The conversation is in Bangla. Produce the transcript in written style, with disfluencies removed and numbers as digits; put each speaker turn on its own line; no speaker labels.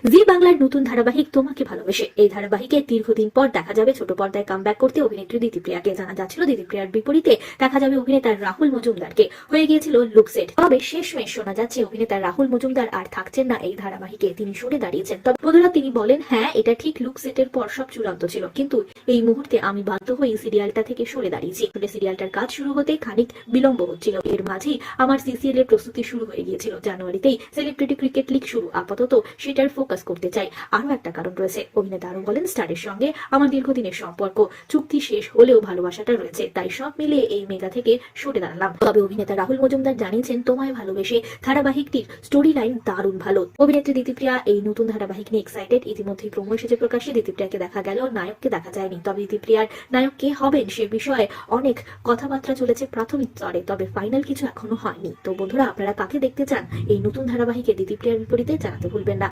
জি বাংলার নতুন ধারাবাহিক তোমাকে ভালোবেসে এই ধারাবাহিকে দীর্ঘদিন পর দেখা যাবে ছোট পর্দায় কামব্যাক করতে অভিনেত্রী দিতিপ্রিয়াকে। জানা যাচ্ছিল দিতিপ্রিয়ার বিপরীতে দেখা যাবে অভিনেতা রাহুল মজুমদারকে। হয়ে গিয়েছিল লুকসেট, তবে শেষমেশ শোনা যাচ্ছে অভিনেতা রাহুল মজুমদার আর থাকছেন না এই ধারাবাহিকে, তিনি সরে দাঁড়িয়েছেন। তবে বন্ধুরা, তিনি বলেন, হ্যাঁ এটা ঠিক, লুকসেটের পর সব চূড়ান্ত ছিল, কিন্তু এই মুহূর্তে আমি বাধ্য হয়ে সিরিয়ালটা থেকে সরে দাঁড়িয়েছি। সিরিয়ালটার কাজ শুরু হতে খানিক বিলম্ব হচ্ছিল, এর মাঝেই আমার সিসিএল এর প্রস্তুতি শুরু হয়ে গিয়েছিল। জানুয়ারিতেই সেলিব্রিটি ক্রিকেট লিগ শুরু, আপাতত সেটার ফোকাস করতে চাই। আরো একটা কারণ রয়েছে, অভিনেতা আরো বলেন, স্টারের সঙ্গে আমার দীর্ঘদিনের সম্পর্ক, চুক্তি শেষ হলেও ভালোবাসাটা রয়েছে, তাই সব মিলিয়ে এই মেগা থেকে সরে দাঁড়ালাম। তবে অভিনেতা রাহুল মজুমদার জানিয়েছেন, তোমায় ভালোবেসে ধারাবাহিকটির স্টোরি লাইন দারুণ ভালো। অভিনেত্রী দিতিপ্রিয়া এই নতুন ধারাবাহিক নিয়ে এক্সাইটেড। ইতিমধ্যেই প্রোমো এসেছে প্রকাশ্যে, দিতিপ্রিয়াকে দেখা গেল, নায়ককে দেখা যায়নি। তবে দিতিপ্রিয়ার নায়ক কে হবেন সে বিষয়ে অনেক কথাবার্তা চলেছে প্রাথমিক স্তরে, তবে ফাইনাল কিছু এখনো হয়নি। তো বন্ধুরা, আপনারা কাকে দেখতে চান এই নতুন ধারাবাহিকে দিতিপ্রিয়ার বিপরীতে জানাতে ভুলবেন না।